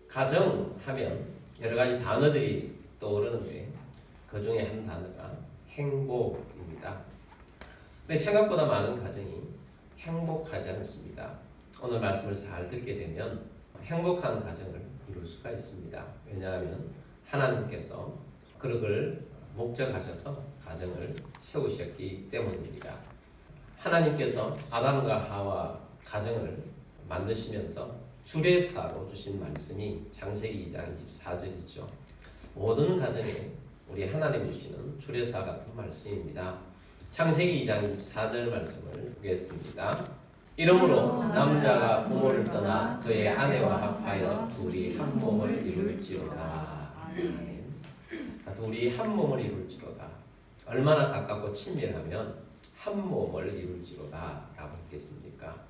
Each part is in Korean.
가정하면 여러 가지 단어들이 떠오르는데 그 중에 한 단어가 행복입니다. 근데 생각보다 많은 가정이 행복하지 않습니다. 오늘 말씀을 잘 듣게 되면 행복한 가정을 이룰 수가 있습니다. 왜냐하면 하나님께서 그를 목적하셔서 가정을 세우셨기 때문입니다. 하나님께서 아담과 하와 가정을 만드시면서 주례사로 주신 말씀이 창세기 2장 24절이죠. 모든 가정에 우리 하나님이 주시는 주례사 같은 말씀입니다. 창세기 2장 24절 말씀을 보겠습니다. 이러므로 남자가 부모를 떠나 그의 아내와 합하여 둘이 한 몸을 이룰지어다. 둘이 한 몸을 이룰지로다. 얼마나 가깝고 친밀하면 한 몸을 이룰지로다 라고 했겠습니까?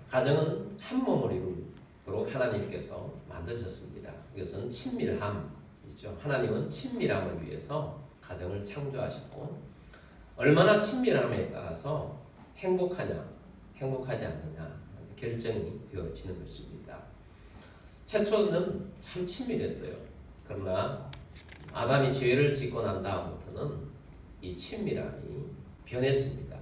가정은 한 몸을 이루도록 하나님께서 만드셨습니다. 이것은 친밀함이죠. 하나님은 친밀함을 위해서 가정을 창조하셨고 얼마나 친밀함에 따라서 행복하냐, 행복하지 않느냐 결정이 되어지는 것입니다. 최초는 참 친밀했어요. 그러나 아담이 죄를 짓고 난 다음부터는 이 친밀함이 변했습니다.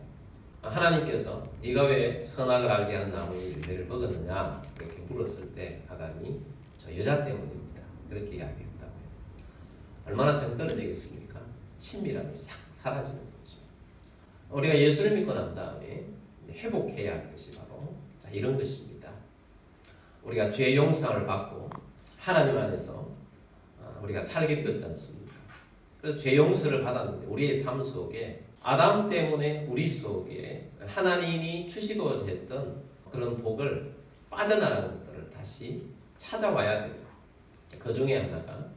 하나님께서 네가 왜 선악을 알게 하는 나무의 열매를 먹었느냐 이렇게 물었을 때 아담이 저 여자 때문입니다. 그렇게 이야기했다고요. 얼마나 정떨어지겠습니까? 친밀함이 싹 사라지는 거죠. 우리가 예수를 믿고 난 다음에 회복해야 할 것이 바로 이런 것입니다. 우리가 죄 용서를 받고 하나님 안에서 우리가 살게 되었지 않습니까? 그래서 죄 용서를 받았는데 우리의 삶 속에 아담 때문에 우리 속에 하나님이 주시고자 했던 그런 복을 빠져나가는 것들을 다시 찾아와야 돼요. 그 중에 하나가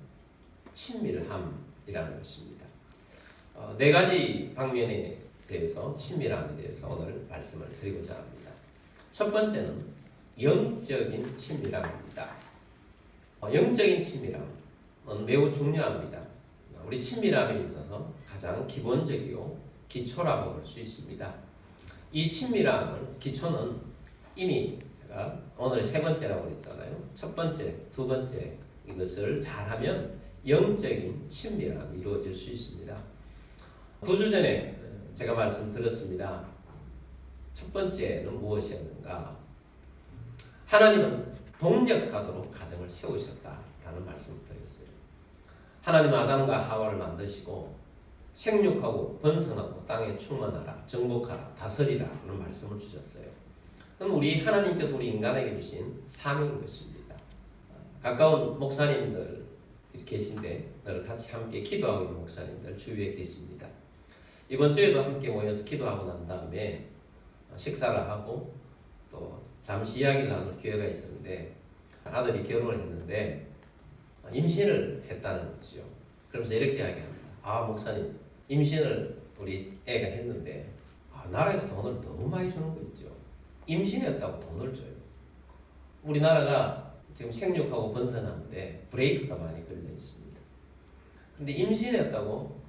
친밀함이라는 것입니다. 네 가지 방면에 대해서 친밀함에 대해서 오늘 말씀을 드리고자 합니다. 첫 번째는 영적인 친밀함입니다. 영적인 친밀함은 매우 중요합니다. 우리 친밀함에 있어서 가장 기본적이고 기초라고 볼 수 있습니다. 이 친밀함을 기초는 이미 제가 오늘 세 번째라고 그랬잖아요. 첫 번째, 두 번째 이것을 잘하면 영적인 친밀함이 이루어질 수 있습니다. 2주 전에 제가 말씀드렸습니다. 첫 번째는 무엇이었는가? 하나님은 동력하도록 가정을 세우셨다라는 말씀을 드렸어요. 하나님은 아담과 하와를 만드시고 생육하고 번성하고 땅에 충만하라, 정복하라, 다스리라 라는 말씀을 주셨어요. 그럼 우리 하나님께서 우리 인간에게 주신 사명인 것입니다. 가까운 목사님들 계신데 늘 같이 함께 기도하고 있는 목사님들 주위에 계십니다. 이번 주에도 함께 모여서 기도하고 난 다음에 식사를 하고 또 잠시 이야기를 나눌 기회가 있었는데 아들이 결혼을 했는데 임신을 했다는 거죠. 그러면서 이렇게 이야기합니다. 목사님 임신을 우리 애가 했는데 나라에서 돈을 너무 많이 주는 거 있죠. 임신했다고 돈을 줘요. 우리나라가 지금 생육하고 번성하는데 브레이크가 많이 걸려 있습니다. 근데 임신했다고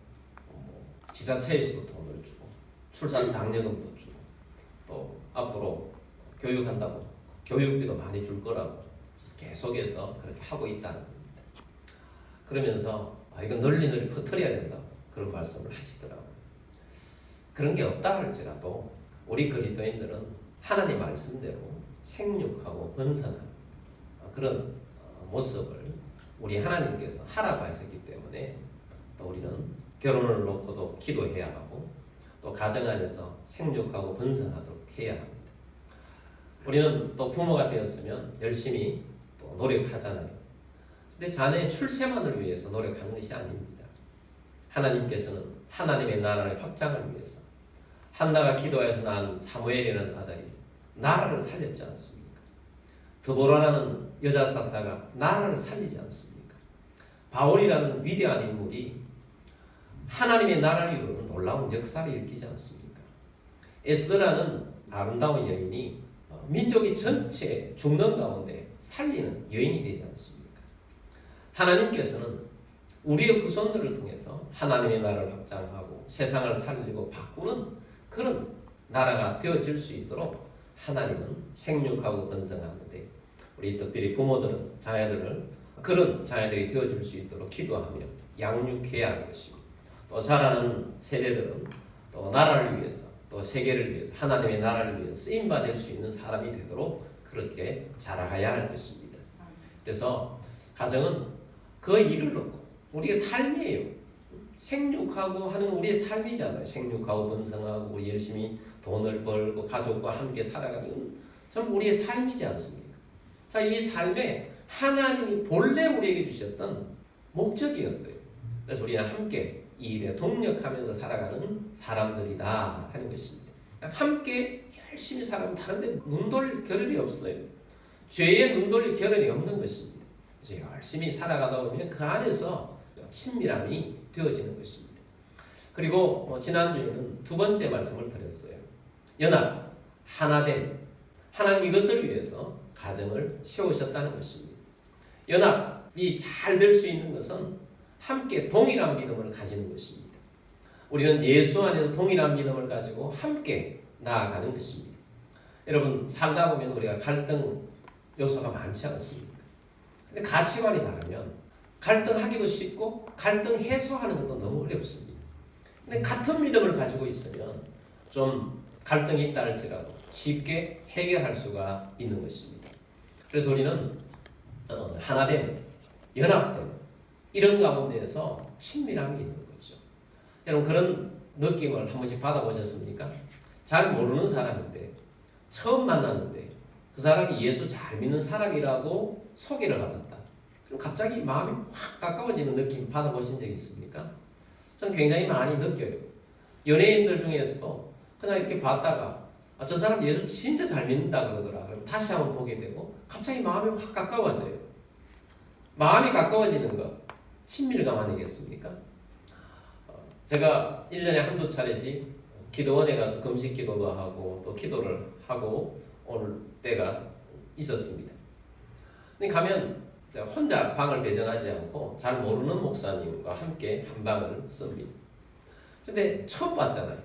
지자체에서도 돈을 주고 출산 장려금도 주고 또 앞으로 교육한다고 교육비도 많이 줄 거라고 계속해서 그렇게 하고 있다는 겁니다. 그러면서 이건 널리 퍼뜨려야 된다고 그런 말씀을 하시더라고요. 그런 게 없다 할지라도 우리 그리스도인들은 하나님 말씀대로 생육하고 번성하는 그런 모습을 우리 하나님께서 하라고 하셨기 때문에 또 우리는 결혼을 놓고도 기도해야 하고 또 가정 안에서 생육하고 번성하도록 해야 합니다. 우리는 또 부모가 되었으면 열심히 또 노력하잖아요. 근데 자녀의 출세만을 위해서 노력하는 것이 아닙니다. 하나님께서는 하나님의 나라의 확장을 위해서 한나가 기도해서 낳은 사무엘이라는 아들이 나라를 살렸지 않습니까? 드보라라는 여자 사사가 나라를 살리지 않습니까? 바울이라는 위대한 인물이 하나님의 나라를 이루는 놀라운 역사를 일으키지 않습니까? 에스더라는 아름다운 여인이 민족이 전체 죽는 가운데 살리는 여인이 되지 않습니까? 하나님께서는 우리의 후손들을 통해서 하나님의 나라를 확장하고 세상을 살리고 바꾸는 그런 나라가 되어질 수 있도록 하나님은 생육하고 번성하는데 우리 특별히 부모들은 자녀들을 그런 자녀들이 되어줄 수 있도록 기도하며 양육해야 하는 것입니다. 또 자라는 세대들은 또 나라를 위해서 또 세계를 위해서 하나님의 나라를 위해서 쓰임받을 수 있는 사람이 되도록 그렇게 자라가야 할 것입니다. 그래서 가정은 그 일을 놓고 우리의 삶이에요. 생육하고 하는 우리의 삶이잖아요. 생육하고 번성하고 우리 열심히 돈을 벌고 가족과 함께 살아가는 전부 우리의 삶이지 않습니까? 자, 이 삶에 하나님이 본래 우리에게 주셨던 목적이었어요. 그래서 우리는 함께 이 일에 동력하면서 살아가는 사람들이다 하는 것입니다. 함께 열심히 살아가면 다른데 눈 돌릴 겨를이 없어요. 죄에 눈 돌릴 겨를이 없는 것입니다. 그래서 열심히 살아가다 보면 그 안에서 친밀함이 되어지는 것입니다. 그리고 지난주에는 두 번째 말씀을 드렸어요. 연합, 하나됨. 하나님 이것을 위해서 가정을 세우셨다는 것입니다. 연합이 잘 될 수 있는 것은 함께 동일한 믿음을 가지는 것입니다. 우리는 예수 안에서 동일한 믿음을 가지고 함께 나아가는 것입니다. 여러분 살다 보면 우리가 갈등 요소가 많지 않습니까? 근데 가치관이 다르면 갈등하기도 쉽고 갈등 해소하는 것도 너무 어렵습니다. 근데 같은 믿음을 가지고 있으면 좀 갈등이 있다 할지라도 쉽게 해결할 수가 있는 것입니다. 그래서 우리는 하나됨, 연합됨 이런 가운데에서 친밀함이 있는 거죠. 여러분 그런 느낌을 한 번씩 받아보셨습니까? 잘 모르는 사람인데 처음 만났는데 그 사람이 예수 잘 믿는 사람이라고 소개를 받았다. 그럼 갑자기 마음이 확 가까워지는 느낌 받아보신 적 있습니까? 저는 굉장히 많이 느껴요. 연예인들 중에서도 그냥 이렇게 봤다가 저 사람 예수 진짜 잘 믿는다 그러더라. 그럼 다시 한번 보게 되고 갑자기 마음이 확 가까워져요. 마음이 가까워지는 것 친밀감 아니겠습니까? 제가 1년에 한두 차례씩 기도원에 가서 금식 기도도 하고 또 기도를 하고 올 때가 있었습니다. 근데 가면 혼자 방을 배정하지 않고 잘 모르는 목사님과 함께 한 방을 씁니다. 근데 처음 봤잖아요.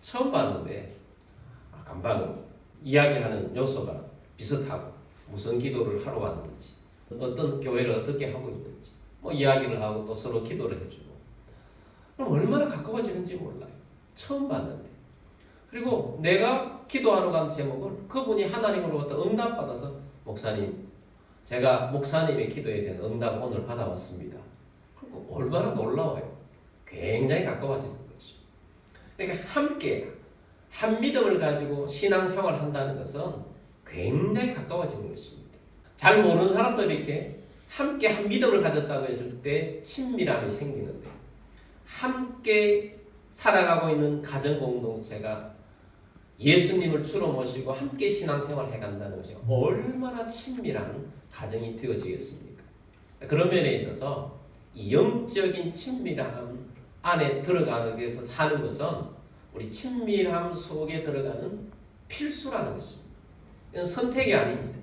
처음 봤는데 금방 이야기하는 요소가 비슷하고 무슨 기도를 하러 왔는지 어떤 교회를 어떻게 하고 있는지 이야기를 하고 또 서로 기도를 해주고 그럼 얼마나 가까워지는지 몰라요. 처음 봤는데. 그리고 내가 기도하러 간 제목을 그분이 하나님으로부터 응답받아서 목사님 제가 목사님의 기도에 대한 응답 오늘 받아왔습니다. 그리고 얼마나 놀라워요. 굉장히 가까워지는 거죠. 그러니까 함께 한 믿음을 가지고 신앙생활을 한다는 것은 굉장히 가까워지는 것입니다. 잘 모르는 사람들이 이렇게 함께 한 믿음을 가졌다고 했을 때 친밀함이 생기는데 함께 살아가고 있는 가정 공동체가 예수님을 주로 모시고 함께 신앙생활을 해간다는 것이 얼마나 친밀한 가정이 되어지겠습니까? 그런 면에 있어서 이 영적인 친밀함 안에 들어가기 위해서 사는 것은 우리 친밀함 속에 들어가는 필수라는 것입니다. 이건 선택이 아닙니다.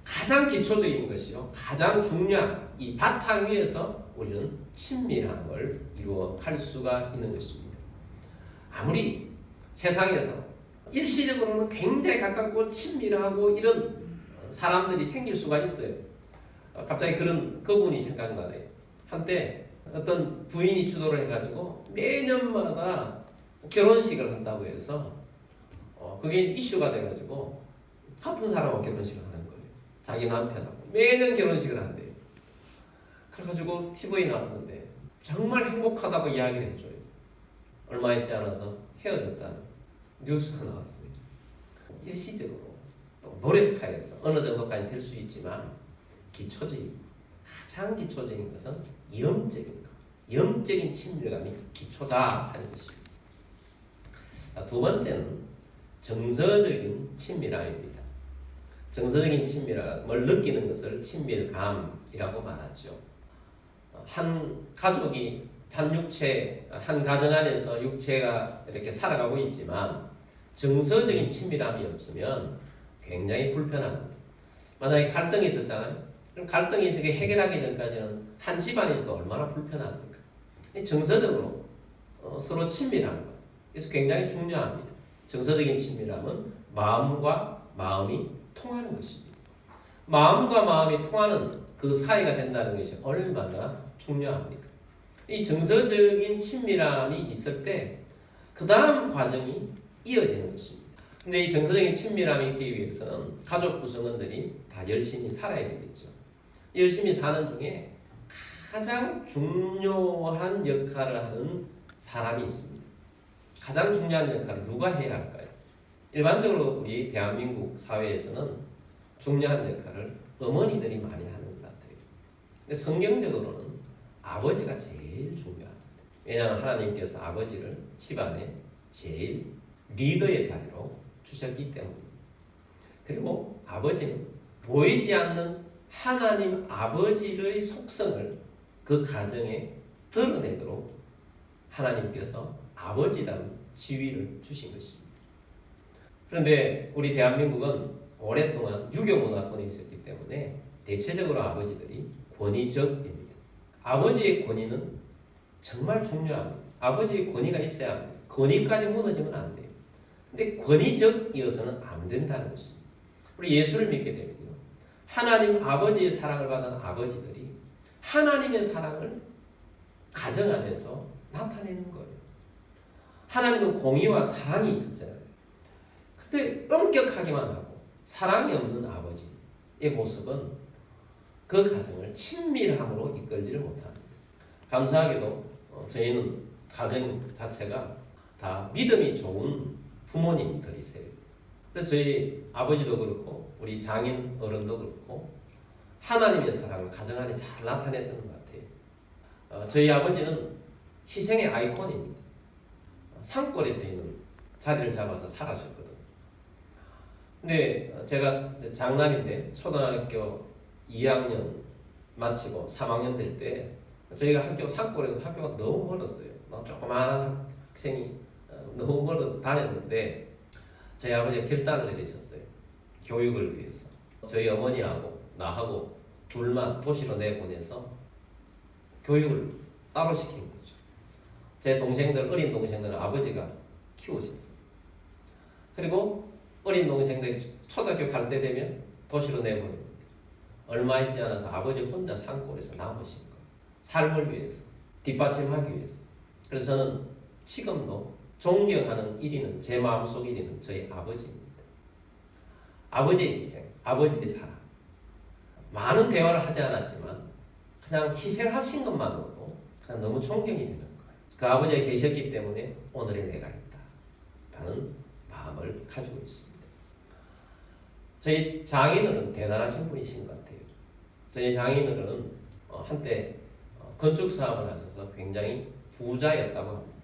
가장 기초적인 것이요. 가장 중요한 이 바탕 위에서 우리는 친밀함을 이루어갈 수가 있는 것입니다. 아무리 세상에서 일시적으로는 굉장히 가깝고 친밀하고 이런 사람들이 생길 수가 있어요. 갑자기 그분이 생각나네요. 한때 어떤 부인이 주도를 해가지고 매년마다 결혼식을 한다고 해서 그게 이슈가 돼가지고 같은 사람하고 결혼식을 하는 거예요. 자기 남편하고 매년 결혼식을 한대요. 그래가지고 TV에 나왔는데 정말 행복하다고 이야기를 해줘요. 얼마 있지 않아서 헤어졌다는 뉴스가 나왔어요. 일시적으로 또 노력하여서 어느 정도까지 될 수 있지만 가장 기초적인 것은 영적인 것, 영적인 친밀감이 기초다 하는 것입니다. 두 번째는 정서적인 친밀함입니다. 정서적인 친밀함을 느끼는 것을 친밀감이라고 말하죠. 한 가족이 한 육체, 한 가정 안에서 육체가 이렇게 살아가고 있지만 정서적인 친밀함이 없으면 굉장히 불편합니다. 만약에 갈등이 있었잖아요. 그럼 갈등이 있어서 해결하기 전까지는 한 집안에서도 얼마나 불편합니까? 정서적으로 서로 친밀한 것. 그래서 굉장히 중요합니다. 정서적인 친밀함은 마음과 마음이 통하는 것입니다. 마음과 마음이 통하는 그 사이가 된다는 것이 얼마나 중요합니까? 이 정서적인 친밀함이 있을 때 그 다음 과정이 이어지는 것입니다. 근데 이 정서적인 친밀함이 있기 위해서는 가족 구성원들이 다 열심히 살아야 되겠죠. 열심히 사는 중에 가장 중요한 역할을 하는 사람이 있습니다. 가장 중요한 역할을 누가 해야 할까요? 일반적으로 우리 대한민국 사회에서는 중요한 역할을 어머니들이 많이 하는 것 같아요. 근데 성경적으로는 아버지가 제일 중요합니다. 왜냐하면 하나님께서 아버지를 집안의 제일 리더의 자리로 주셨기 때문입니다. 그리고 아버지는 보이지 않는 하나님 아버지의 속성을 그 가정에 드러내도록 하나님께서 아버지라는 지위를 주신 것입니다. 그런데 우리 대한민국은 오랫동안 유교문화권에 있었기 때문에 대체적으로 아버지들이 권위적입니다. 아버지의 권위는 정말 중요합니다. 아버지의 권위가 있어야 합니다. 권위까지 무너지면 안 돼요. 근데 권위적이어서는 안 된다는 것입니다. 우리 예수를 믿게 되면요, 하나님 아버지의 사랑을 받은 아버지들이 하나님의 사랑을 가정 안에서 나타내는 거예요. 하나님은 공의와 사랑이 있었잖아요. 근데 엄격하기만 하고 사랑이 없는 아버지의 모습은 그 가정을 친밀함으로 이끌지를 못합니다. 감사하게도 저희는 가정 자체가 다 믿음이 좋은 부모님들이세요. 그래서 저희 아버지도 그렇고 우리 장인 어른도 그렇고 하나님의 사랑을 가정 안에 잘 나타냈던 것 같아요. 저희 아버지는 희생의 아이콘입니다. 산골에 저희는 자리를 잡아서 살아셨거든요. 근데 제가 장남인데 초등학교 2학년 마치고 3학년 될 때 저희가 산골에서 학교가 너무 멀었어요. 조그마한 학생이 너무 멀어서 다녔는데 저희 아버지가 결단을 내리셨어요. 교육을 위해서. 저희 어머니하고 나하고 둘만 도시로 내보내서 교육을 따로 시킨 거죠. 제 동생들, 어린 동생들은 아버지가 키우셨어요. 그리고 어린 동생들이 초등학교 갈 때 되면 도시로 내보냅니다. 얼마 있지 않아서 아버지 혼자 산골에서 남으신 거예요. 삶을 위해서, 뒷받침하기 위해서. 그래서 저는 지금도 존경하는 1위는, 제 마음속 1위는 저희 아버지입니다. 아버지의 희생, 아버지의 사랑. 많은 대화를 하지 않았지만 그냥 희생하신 것만으로도 그냥 너무 존경이 되는 거예요. 그 아버지가 계셨기 때문에 오늘의 내가 있다 라는 마음을 가지고 있습니다. 저희 장인어른 대단하신 분이신 것 같아요. 저희 장인어른은 한때 건축 사업을 하셔서 굉장히 부자였다고 합니다.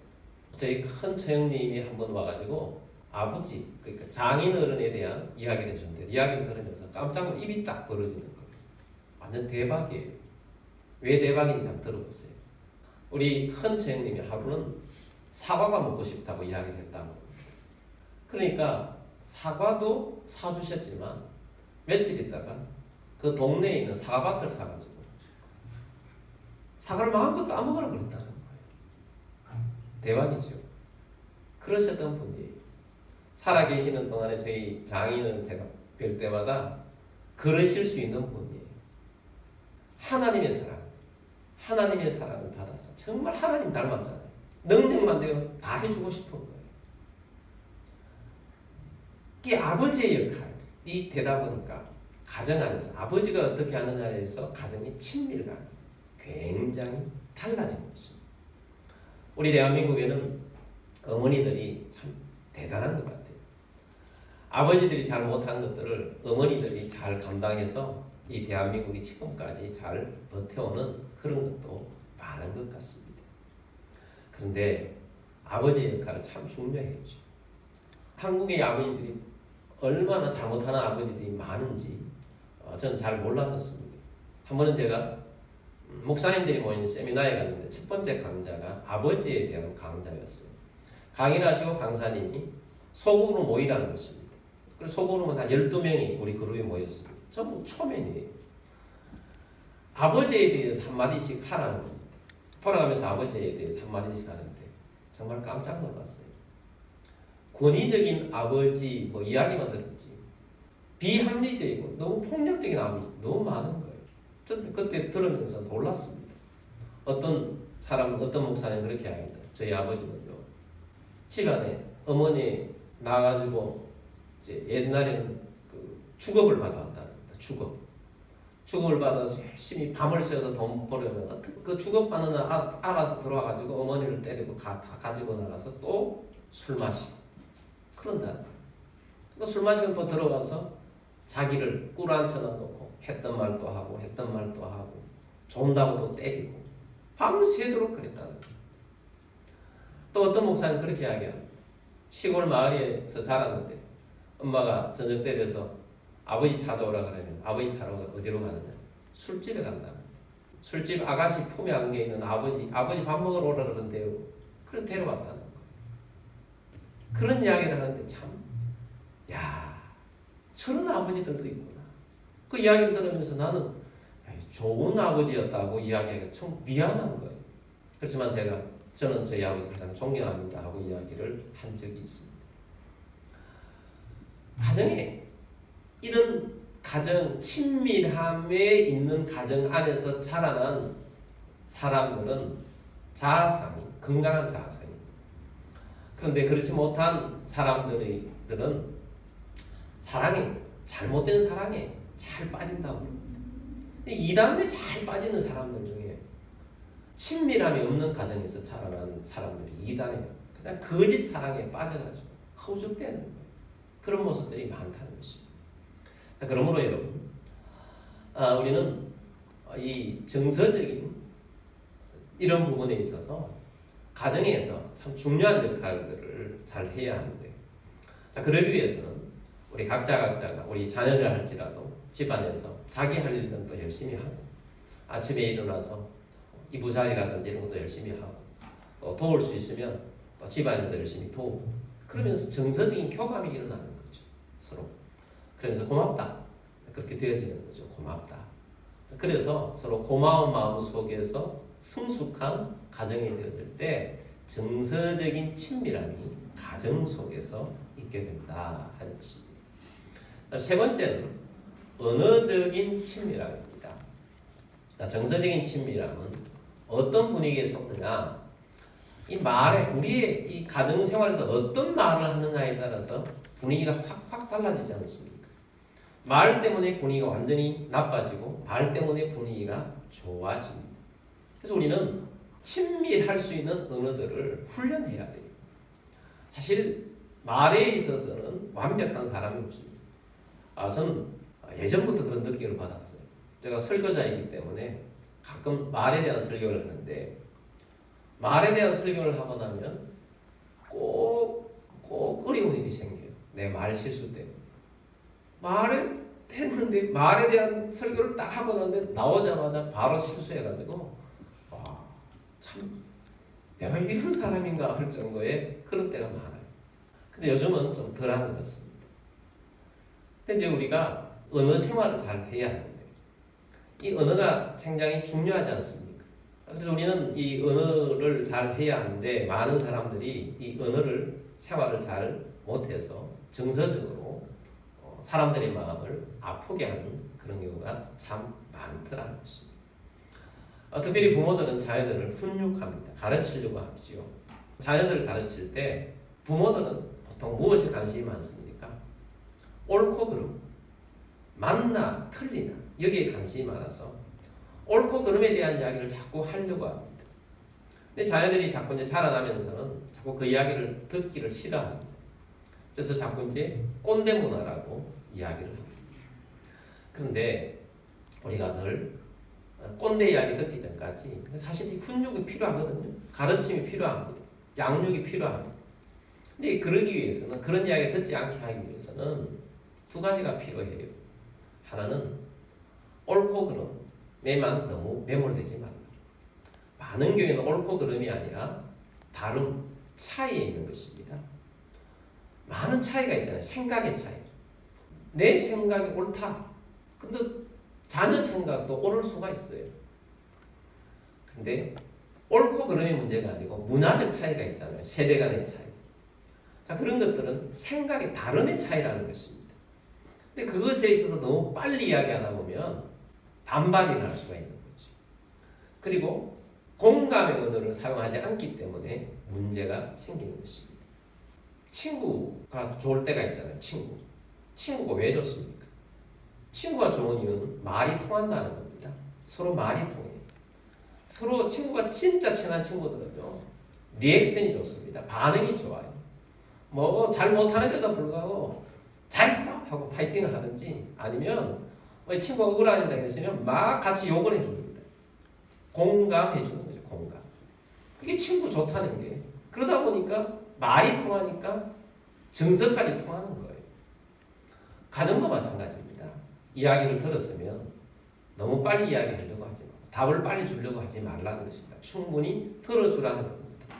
저희 큰 처형님이 한번 와가지고 아버지, 그러니까 장인어른에 대한 이야기를 해줬는데 이야기를 들으면서 깜짝 입이 딱 벌어지는 거예요. 완전 대박이에요. 왜 대박인지 한번 들어보세요. 우리 큰 처형님이 하루는 사과가 먹고 싶다고 이야기를 했다고 합니다. 그러니까 사과도 사주셨지만 며칠 있다가 그 동네에 있는 사과밭을 사가지고 사과를 마음껏 따먹으라 그랬다는 거예요. 대박이죠. 그러셨던 분이에요. 살아계시는 동안에 저희 장인은 제가 뵐 때마다 그러실 수 있는 분이에요. 하나님의 사랑을 받아서 정말 하나님 닮았잖아요. 능력만 되면 다 해주고 싶은 거예요. 이게 아버지의 역할이 되다 보니까 가정 안에서 아버지가 어떻게 하느냐에 대해서 가정의 친밀감이 굉장히 달라진 것입니다. 우리 대한민국에는 어머니들이 참 대단한 것 같아요. 아버지들이 잘 못한 것들을 어머니들이 잘 감당해서 이 대한민국이 지금까지 잘 버텨오는 그런 것도 많은 것 같습니다. 그런데 아버지의 역할은 참 중요했죠. 한국의 아버지들이 얼마나 잘못하는 아버지들이 많은지 저는 잘 몰랐었습니다. 한 번은 제가 목사님들이 모인 세미나에 갔는데 첫 번째 강좌가 아버지에 대한 강좌였어요. 강의를 하시고 강사님이 소그룹으로 모이라는 것입니다. 그래서 소그룹은 한 12명이 우리 그룹에 모였습니다. 전부 초면이에요. 아버지에 대해서 한마디씩 하라는 겁니다. 돌아가면서 아버지에 대해서 한마디씩 하는데 정말 깜짝 놀랐어요. 권위적인 아버지 이야기만 들었지 비합리적이고 너무 폭력적인 아버지 너무 많은 거예요. 저는 그때 들으면서 놀랐습니다. 어떤 사람, 어떤 목사님 그렇게 합니다. 저희 아버지는요, 집안에 어머니 나가지고 이제 옛날에는 그 주겁을 받아왔다는 겁니다. 주겁을 받아서 열심히 밤을 새워서 돈 벌려면 그 주겁 받는 날 알아서 들어와가지고 어머니를 때리고 다 가지고 나가서 또 술 마시고 그런다. 또 술 마시고 또 들어가서 자기를 꿀 앉혀놓고 했던 말도 하고 했던 말도 하고 좋다고 또 때리고 밤새도록 그랬다는 거예요. 또 어떤 목사는 그렇게 이야기합니다. 시골 마을에서 자랐는데 엄마가 저녁 때 돼서 아버지 찾아오라 그러면 아버지 찾아오라 어디로 가느냐? 술집에 간다. 술집 아가씨 품에 안겨 있는 아버지 밥 먹으러 오라 그러는데요. 그래서 데려왔다는 거예요. 그런 이야기를 하는데 참, 야, 저런 아버지들도 있구나. 그 이야기를 들으면서 나는 좋은 아버지였다고 이야기하기가 참 미안한 거예요. 그렇지만 저는 저희 아버지 가장 존경합니다 하고 이야기를 한 적이 있습니다. 가정에 이런 가정 친밀함에 있는 가정 안에서 자라난 사람들은 자아상이 건강한 자아상입니다. 그런데 그렇지 못한 사람들은 사랑에 잘못된 사랑에 잘 빠진다고. 이단에 잘 빠지는 사람들 중에 친밀함이 없는 가정에서 자라난 사람들이 이단에 그냥 거짓 사랑에 빠져가지고 허우적대는 거예요. 그런 모습들이 많다는 것입니다. 그러므로 여러분, 우리는 이 정서적인 이런 부분에 있어서 가정에서 참 중요한 역할들을 잘 해야 하는데, 자, 그러기 위해서는 우리 각자가 우리 자녀들 할지라도 집안에서 자기 할 일은 또 열심히 하고, 아침에 일어나서 이부자리라든지 이런 것도 열심히 하고, 또 도울 수 있으면 또 집안에도 열심히 도우고, 그러면서 정서적인 교감이 일어나는 거죠. 서로. 그러면서 고맙다. 그렇게 되어지는 거죠. 고맙다. 그래서 서로 고마운 마음 속에서 성숙한 가정이 되어질 때 정서적인 친밀함이 가정 속에서 있게 된다 하는 것입니다. 세 번째는 언어적인 친밀함입니다. 정서적인 친밀함은 어떤 분위기에 속느냐, 이 말에 우리의 이 가정 생활에서 어떤 말을 하느냐에 따라서 분위기가 확 달라지지 않습니까? 말 때문에 분위기가 완전히 나빠지고 말 때문에 분위기가 좋아집니다. 그래서 우리는 친밀할 수 있는 언어들을 훈련해야 돼요. 사실 말에 있어서는 완벽한 사람이 없습니다. 저는 예전부터 그런 느낌을 받았어요. 제가 설교자이기 때문에 가끔 말에 대한 설교를 하는데, 말에 대한 설교를 하고 나면 꼭 어려운 일이 생겨요. 내 말 실수 때문에. 말을 했는데 말에 대한 설교를 딱 하고 나는데 나오자마자 바로 실수해가지고 참 내가 이런 사람인가 할 정도의 그런 때가 많아요. 근데 요즘은 좀 덜한 것 같습니다. 근데 이제 우리가 언어 생활을 잘 해야 하는데 이 언어가 굉장히 중요하지 않습니까? 그래서 우리는 이 언어를 잘 해야 하는데 많은 사람들이 이 언어를 생활을 잘 못해서 정서적으로 사람들의 마음을 아프게 하는 그런 경우가 참 많더라는 것입니다. 특별히 부모들은 자녀들을 훈육합니다. 가르치려고 하죠. 자녀들을 가르칠 때 부모들은 보통 무엇에 관심이 많습니까? 옳고 그름, 맞나 틀리나 여기에 관심이 많아서 옳고 그름에 대한 이야기를 자꾸 하려고 합니다. 근데 자녀들이 자꾸 이제 자라나면서는 자꾸 그 이야기를 듣기를 싫어합니다. 그래서 자꾸 이제 꼰대 문화라고 이야기를 합니다. 그런데 우리가 늘 꼰대 이야기 듣기 전까지 사실 이 훈육이 필요하거든요. 가르침이 필요합니다. 양육이 필요합니다. 근데 그러기 위해서는, 그런 이야기 듣지 않게 하기 위해서는 두 가지가 필요해요. 하나는 옳고 그름에만 너무 매몰되지 말라. 많은 교회는 옳고 그름이 아니라 다름, 차이에 있는 것입니다. 많은 차이가 있잖아요. 생각의 차이. 내 생각이 옳다. 근데 자녀 생각도 옳을 수가 있어요. 근데 옳고 그름이 문제가 아니고 문화적 차이가 있잖아요. 세대 간의 차이. 자, 그런 것들은 생각의 다름의 차이라는 것입니다. 근데 그것에 있어서 너무 빨리 이야기하다 보면 반발이 날 수가 있는 거죠. 그리고 공감의 언어를 사용하지 않기 때문에 문제가 생기는 것입니다. 친구가 좋을 때가 있잖아요. 친구가 왜 좋습니까? 친구가 좋은 이유는 말이 통한다는 겁니다. 서로 말이 통해요. 서로 친구가 진짜 친한 친구들은요, 리액션이 좋습니다. 반응이 좋아요. 뭐 잘 못하는데도 불구하고 잘했어 하고 파이팅을 하든지, 아니면 친구가 억울하다 했으면 막 같이 욕을 해줍니다. 공감해 주는 거죠. 공감. 이게 친구 좋다는 게. 그러다 보니까 말이 통하니까 정서까지 통하는 거예요. 가정도 마찬가지입니다. 이야기를 들었으면 너무 빨리 이야기하려고 하지 마. 답을 빨리 주려고 하지 말라는 것입니다. 충분히 들어주라는 겁니다.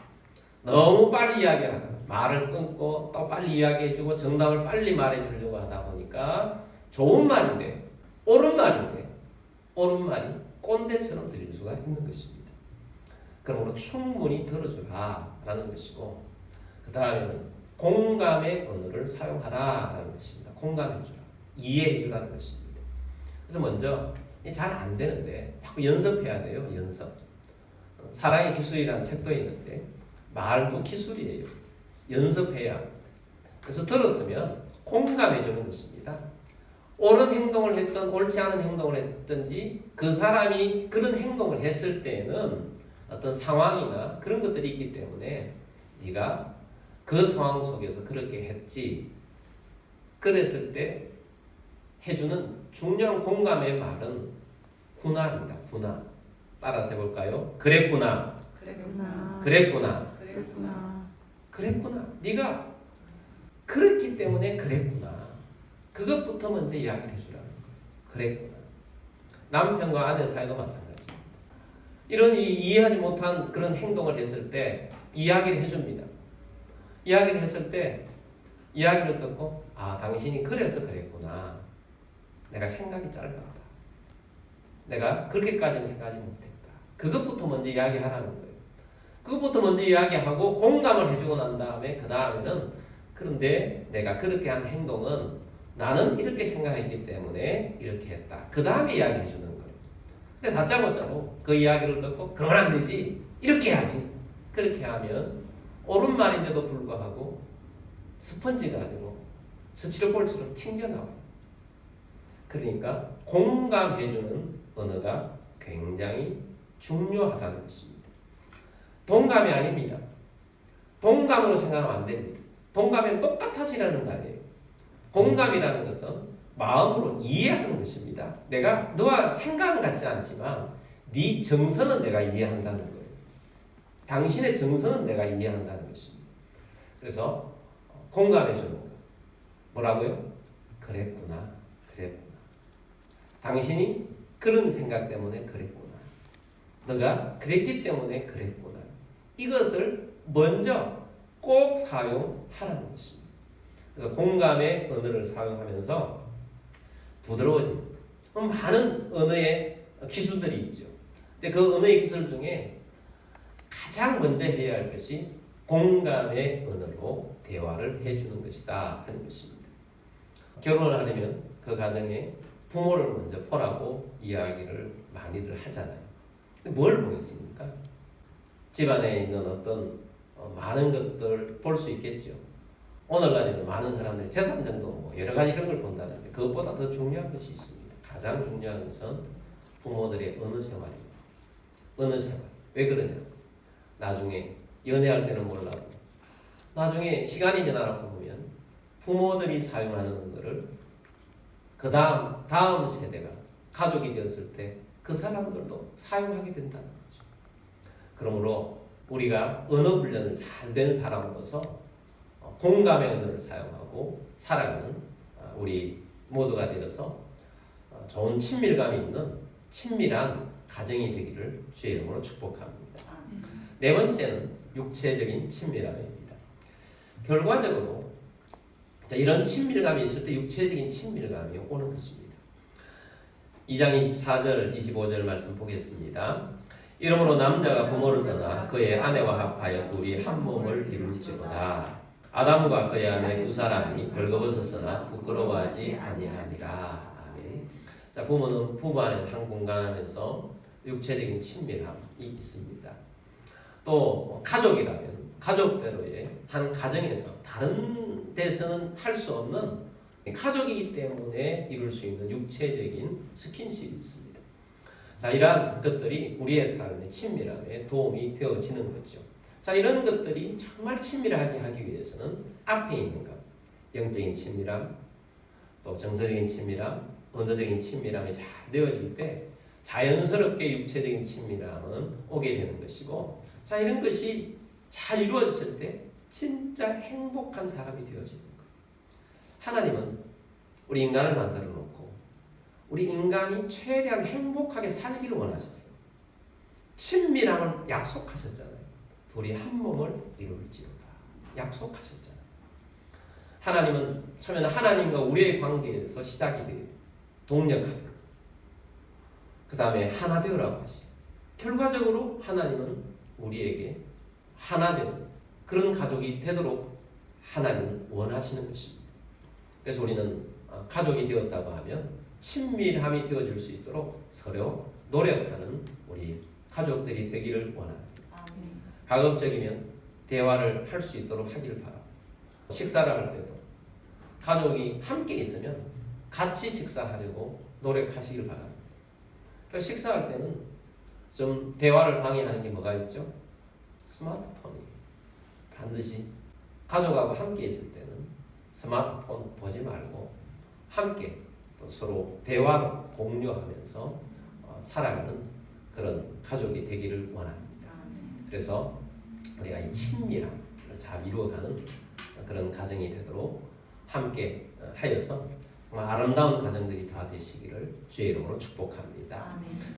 너무 빨리 이야기하다 말을 끊고 또 빨리 이야기해주고 정답을 빨리 말해주려고 하다 보니까 좋은 말인데, 옳은 말인데, 옳은 말이 꼰대처럼 들릴 수가 있는 것입니다. 그러므로 충분히 들어주라라는 것이고, 그 다음에는 공감의 언어를 사용하라라는 것입니다. 공감해주라, 이해해주라는 것입니다. 그래서 먼저 잘 안 되는데 자꾸 연습해야 돼요. 연습. 사랑의 기술이라는 책도 있는데 말도 기술이에요. 연습해야. 그래서 들었으면 공감해주는 것입니다. 옳은 행동을 했든 옳지 않은 행동을 했든지 그 사람이 그런 행동을 했을 때에는 어떤 상황이나 그런 것들이 있기 때문에 네가 그 상황 속에서 그렇게 했지, 그랬을 때 해주는 중요한 공감의 말은 구나입니다. 구나. 따라서 해볼까요? 그랬구나. 그랬구나. 그랬구나. 그랬구나. 그랬구나. 네가 그랬기 때문에 그랬구나. 그것부터 먼저 이야기를 해주라는 거예요. 그랬구나. 남편과 아내 사이도 마찬가지입니다. 이런 이해하지 못한 그런 행동을 했을 때 이야기를 해줍니다. 이야기를 했을 때 이야기를 듣고, 아, 당신이 그래서 그랬구나. 내가 생각이 짧았다. 내가 그렇게까지는 생각하지 못했다. 그것부터 먼저 이야기하라는 거예요. 그것부터 먼저 이야기하고 공감을 해주고 난 다음에 그 다음에는, 그런데 내가 그렇게 한 행동은 나는 이렇게 생각했기 때문에 이렇게 했다. 그 다음에 이야기해 주는 거예요. 근데 다짜고짜로 그 이야기를 듣고 그러면 안 되지, 이렇게 해야지, 그렇게 하면 옳은 말인데도 불구하고 스펀지가 아니고 스치로볼처럼 튕겨나와요. 그러니까 공감해주는 언어가 굉장히 중요하다는 것입니다. 동감이 아닙니다. 동감으로 생각하면 안 됩니다. 동감은 똑같아지라는 거 아니에요. 공감이라는 것은 마음으로 이해하는 것입니다. 내가 너와 생각은 같지 않지만 네 정서는 내가 이해한다는 거예요. 당신의 정서는 내가 이해한다는 것입니다. 그래서 공감해 주는 거. 뭐라고요? 그랬구나. 그랬구나. 당신이 그런 생각 때문에 그랬구나. 너가 그랬기 때문에 그랬구나. 이것을 먼저 꼭 사용하라는 것입니다. 그래서 공감의 언어를 사용하면서 부드러워집니다. 많은 언어의 기술들이 있죠. 근데 그 언어의 기술 중에 가장 먼저 해야 할 것이 공감의 언어로 대화를 해주는 것이다 하는 것입니다. 결혼을 하려면 그 가정에 부모를 먼저 보라고 이야기를 많이들 하잖아요. 근데 뭘 보겠습니까? 집안에 있는 어떤 많은 것들 볼 수 있겠죠. 오늘날에는 많은 사람들이 재산 정도 뭐 여러 가지 이런 걸 본다는데 그것보다 더 중요한 것이 있습니다. 가장 중요한 것은 부모들의 어느 생활입니다. 어느 생활. 왜 그러냐? 나중에 연애할 때는 몰라도 나중에 시간이 지나고 보면 부모들이 사용하는 언어를 그 다음 세대가 가족이 되었을 때 그 사람들도 사용하게 된다는 거죠. 그러므로 우리가 언어 훈련을 잘 된 사람으로서 공감의 언어를 사용하고 살아가는 우리 모두가 되어서 좋은 친밀감이 있는 친밀한 가정이 되기를 주의 이름으로 축복합니다. 네 번째는 육체적인 친밀함입니다. 결과적으로 이런 친밀감이 있을 때 육체적인 친밀감이 오는 것입니다. 2장 24절 25절 말씀 보겠습니다. 이러므로 남자가 부모를 떠나 그의 아내와 합하여 둘이 한 몸을 이룰지어다. 아담과 그의 아내 두 사람이 벌거벗었으나 부끄러워하지 아니하니라. 아멘. 자, 부모는 부부 안에서 한 공간 안에서 육체적인 친밀함이 있습니다. 또 가족이라면 가족대로의 한 가정에서 다른 데서는 할 수 없는 가족이기 때문에 이룰 수 있는 육체적인 스킨십이 있습니다. 자, 이러한 것들이 우리의 삶의 친밀함에 도움이 되어지는 거죠. 자, 이런 것들이 정말 친밀하게 하기 위해서는 앞에 있는 것, 영적인 친밀함, 또 정서적인 친밀함, 언어적인 친밀함이 잘 되어질 때 자연스럽게 육체적인 친밀함은 오게 되는 것이고, 자, 이런 것이 잘 이루어졌을 때 진짜 행복한 사람이 되어지는 거예요. 하나님은 우리 인간을 만들어 놓고 우리 인간이 최대한 행복하게 살기를 원하셨어요. 친밀함을 약속하셨잖아요. 둘이 한 몸을 이룰지어다. 약속하셨잖아요. 하나님은 처음에는 하나님과 우리의 관계에서 시작이 돼요. 동력하도록. 그 다음에 하나 되어라고 하시죠. 결과적으로 하나님은 우리에게 하나 되는 그런 가족이 되도록 하나님은 원하시는 것입니다. 그래서 우리는 가족이 되었다고 하면 친밀함이 되어질 수 있도록 서로 노력하는 우리 가족들이 되기를 원합니다. 가급적이면 대화를 할 수 있도록 하기를 바랍니다. 식사를 할 때도 가족이 함께 있으면 같이 식사하려고 노력하시길 바랍니다. 그래서 식사할 때는 좀 대화를 방해하는 게 뭐가 있죠? 스마트폰이 반드시 가족하고 함께 있을 때는 스마트폰 보지 말고 함께 또 서로 대화로 공유하면서 살아가는 그런 가족이 되기를 원합니다. 그래서 우리가 이 친밀함을 잘 이루어가는 그런 가정이 되도록 함께 하여서 정말 아름다운 가정들이 다 되시기를 주의 이름으로 축복합니다.